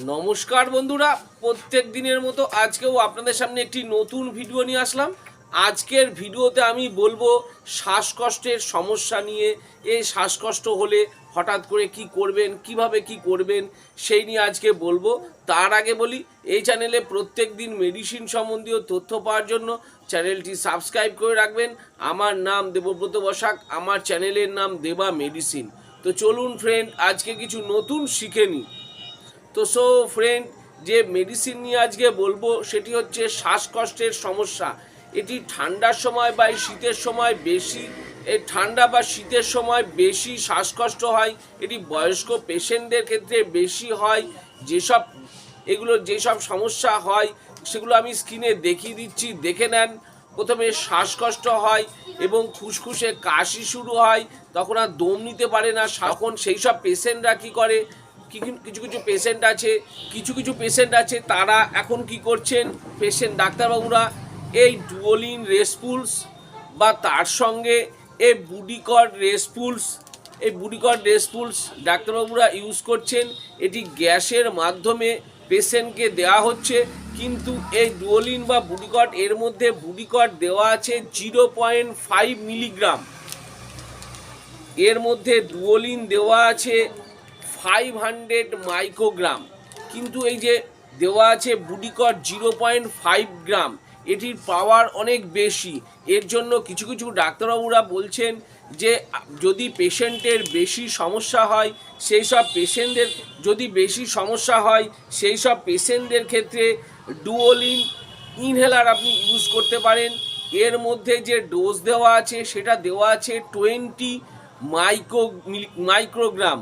নমস্কার বন্ধুরা, প্রত্যেক দিনের মতো আজকেও আপনাদের সামনে একটি নতুন ভিডিও নিয়ে আসলাম। আজকের ভিডিওতে আমি বলবো শ্বাসকষ্টের সমস্যা নিয়ে। এই শ্বাসকষ্ট হলে হঠাৎ করে কি করবেন, কিভাবে কি করবেন সেই নিয়ে আজকে বলবো। তার আগে বলি, এই চ্যানেলে প্রত্যেক দিন মেডিসিন সম্বন্ধীয় তথ্য পাওয়ার জন্য চ্যানেলটি সাবস্ক্রাইব করে রাখবেন। আমার নাম দেবব্রত বসাক, আমার চ্যানেলের নাম দেবা মেডিসিন। তো চলুন ফ্রেন্ড, আজকে কিছু নতুন শিখে নিই। তো ফ্রেন্ড, যে মেডিসিন নিয়ে আজকে বলবো সেটি হচ্ছে শ্বাসকষ্টের সমস্যা। এটি ঠান্ডার সময় বা এই শীতের সময় বেশি, এই ঠান্ডা বা শীতের সময় বেশি শ্বাসকষ্ট হয়। এটি বয়স্ক পেশেন্টদের ক্ষেত্রে বেশি হয়। যেসব সমস্যা হয় সেগুলো আমি স্ক্রিনে দেখিয়ে দিচ্ছি, দেখে নেন। প্রথমে শ্বাসকষ্ট হয় এবং ফুসফুসে কাশি শুরু হয়, তখন আর দম নিতে পারে না। তখন সেই সব পেশেন্টরা কী করে, কিছু পেশেন্ট আছে তারা এখন কি করছেন, ডাক্তারবাবুরা এই ডুওলিন রেসপুলস বা তার সঙ্গে এই বুডিকট রেসপুলস ডাক্তারবাবুরা ইউজ করছেন। এটি গ্যাসের মাধ্যমে পেশেন্টকে দেওয়া হচ্ছে, কিন্তু এই ডুওলিন বা বুডিকট, এর মধ্যে বুডিকট দেওয়া আছে 0.5 মিলিগ্রাম, এর মধ্যে ডুওলিন দেওয়া আছে 500 মাইক্রোগ্রাম, কিন্তু এই যে দেওয়া আছে বুডিকট 0.5 গ্রাম, এটির পাওয়ার অনেক বেশি। এর জন্য কিছু ডাক্তারবাবুরা বলছেন যে যদি পেশেন্টের বেশি সমস্যা হয় সেই সব পেশেন্টদের ক্ষেত্রে ডুওলিন ইনহেলার আপনি ইউজ করতে পারেন। এর মধ্যে যে ডোজ দেওয়া আছে সেটা দেওয়া আছে 20 মাইক্রোগ্রাম।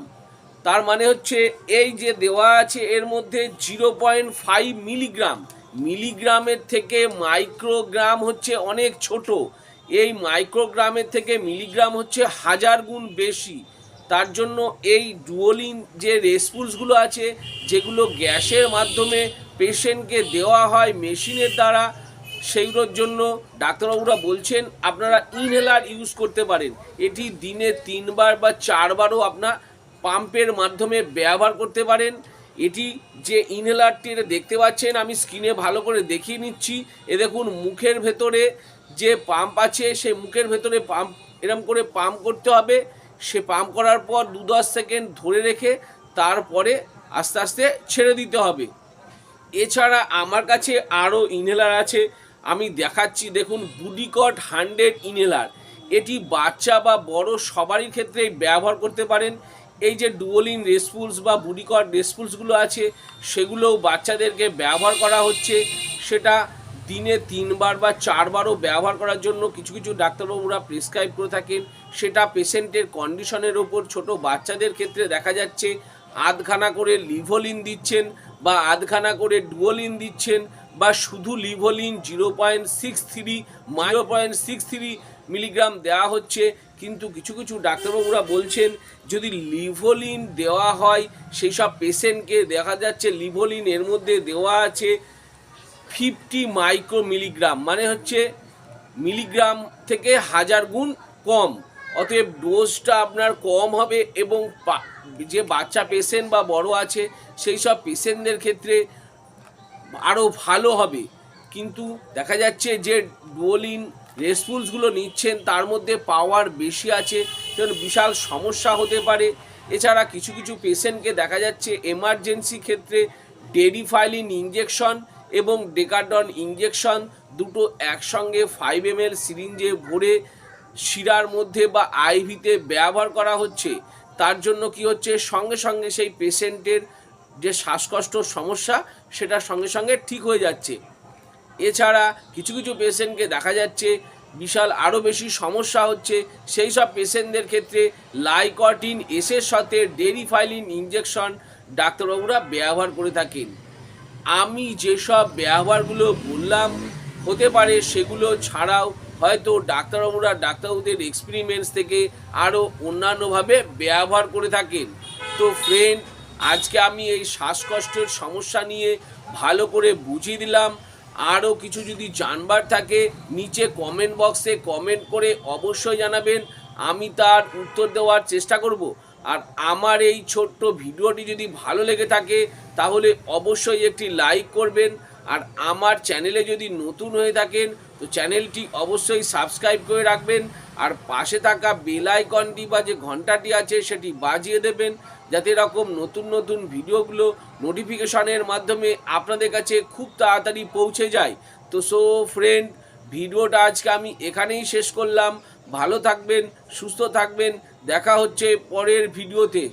তার মানে হচ্ছে এই যে দেওয়া আছে এর মধ্যে 0.5 মিলিগ্রামের থেকে মাইক্রোগ্রাম হচ্ছে অনেক ছোট। এই মাইক্রোগ্রামের থেকে মিলিগ্রাম হচ্ছে 1000 গুণ বেশি। তার জন্য এই ডুওলিন যে রেসপুলসগুলো আছে, যেগুলো গ্যাসের মাধ্যমে পেশেন্টকে দেওয়া হয় মেশিনের দ্বারা, সেইগুলোর জন্য ডাক্তারবাবুরা বলছেন আপনারা ইনহেলার ইউজ করতে পারেন। এটি দিনে 3 বার বা 4 বারও আপনার পাম্পের মাধ্যমে ব্যবহার করতে পারেন। এটি যে ইনহেলারটি এটা দেখতে পাচ্ছেন, আমি স্ক্রিনে ভালো করে দেখিয়ে নিচ্ছি। এ দেখুন, মুখের ভেতরে যে পাম্প আছে, সেই মুখের ভেতরে পাম্প এরম করে পাম্প করতে হবে। সে পাম্প করার পর 2-10 সেকেন্ড ধরে রেখে তারপরে আস্তে আস্তে ছেড়ে দিতে হবে। এছাড়া আমার কাছে আরও ইনহেলার আছে, আমি দেখাচ্ছি। দেখুন, বুডিকট 100 ইনহেলার। এটি বাচ্চা বা বড় সবারই ক্ষেত্রেই ব্যবহার করতে পারেন। এই যে ডুওলিন রেসপুলস বা বুডিকট রেসপুলসগুলো আছে, সেগুলোও বাচ্চাদেরকে ব্যবহার করা হচ্ছে। সেটা দিনে 3 বার বা 4 বারও ব্যবহার করার জন্য কিছু ডাক্তারবাবুরা প্রেসক্রাইব করে থাকেন। সেটা পেশেন্টের কন্ডিশনের ওপর। ছোট বাচ্চাদের ক্ষেত্রে দেখা যাচ্ছে আধখানা করে লিভোলিন দিচ্ছেন বা আধখানা করে ডুওলিন দিচ্ছেন, বা শুধু লিভোলিন 0.63 মিলিগ্রাম দেওয়া হচ্ছে। কিন্তু কিছু ডাক্তারবাবুরা বলছেন যদি লিভোলিন দেওয়া হয় সেই সব পেশেন্টকে, দেখা যাচ্ছে লিভোলিন এর মধ্যে দেওয়া আছে 50 মিলিগ্রাম, মানে হচ্ছে মিলিগ্রাম থেকে 1000 গুণ কম। অতএব ডোজটা আপনার কম হবে এবং যে বাচ্চা পেশেন্ট বা বড় আছে সেই সব পেশেন্টদের ক্ষেত্রে আরও ভালো হবে। কিন্তু দেখা যাচ্ছে যে ডুওলিন রেসপুলসগুলো নিচ্ছেন তার মধ্যে পাওয়ার বেশি আছে, যেন বিশাল সমস্যা হতে পারে। এছাড়া কিছু পেশেন্টকে দেখা যাচ্ছে এমার্জেন্সি ক্ষেত্রে ডেরিফাইলিন ইঞ্জেকশন এবং ডেকাডন ইঞ্জেকশন দুটো একসঙ্গে 5 ml সিরিঞ্জে ভরে শিরার মধ্যে বা আইভিতে ব্যবহার করা হচ্ছে। তার জন্য কি হচ্ছে, সঙ্গে সঙ্গে সেই পেশেন্টের যে শ্বাসকষ্ট সমস্যা সেটা সঙ্গে ঠিক হয়ে যাচ্ছে। এছাড়া কিছু পেশেন্টকে দেখা যাচ্ছে বিশাল আরও বেশি সমস্যা হচ্ছে। সেই সব পেশেন্টদের ক্ষেত্রে লাইকটিন এসের সাথে ডেরিফাইলিন ইঞ্জেকশন ডাক্তারবাবুরা ব্যবহার করে থাকেন। আমি যেসব ব্যবহারগুলো বললাম, হতে পারে সেগুলো ছাড়াও হয়তো ডাক্তারবাবুদের এক্সপেরিমেন্টস থেকে আরও অন্যান্যভাবে ব্যবহার করে থাকেন। তো ফ্রেন্ড, আজকে আমি এই শ্বাসকষ্টের সমস্যা নিয়ে ভালো করে বুঝিয়ে দিলাম। আরও কিছু যদি জানবার থাকে নিচে কমেন্ট বক্সে কমেন্ট করে অবশ্যই জানাবেন, আমি তার উত্তর দেওয়ার চেষ্টা করব। আর আমার এই ছোট্ট ভিডিওটি যদি ভালো লেগে থাকে তাহলে অবশ্যই একটি লাইক করবেন। আর আমার চ্যানেলে যদি নতুন হয়ে থাকেন তো চ্যানেলটি অবশ্যই সাবস্ক্রাইব করে রাখবেন। আর পাশে থাকা বেল আইকনটি বা যে ঘন্টাটি আছে সেটি বাজিয়ে দেবেন, যাতে এরকম নতুন নতুন ভিডিওগুলো নোটিফিকেশনের মাধ্যমে আপনাদের কাছে খুব তাড়াতাড়ি পৌঁছে যায়। তো সো ফ্রেন্ড, ভিডিওটা আজকে আমি এখানেই শেষ করলাম। ভালো থাকবেন, সুস্থ থাকবেন, দেখা হচ্ছে পরের ভিডিওতে।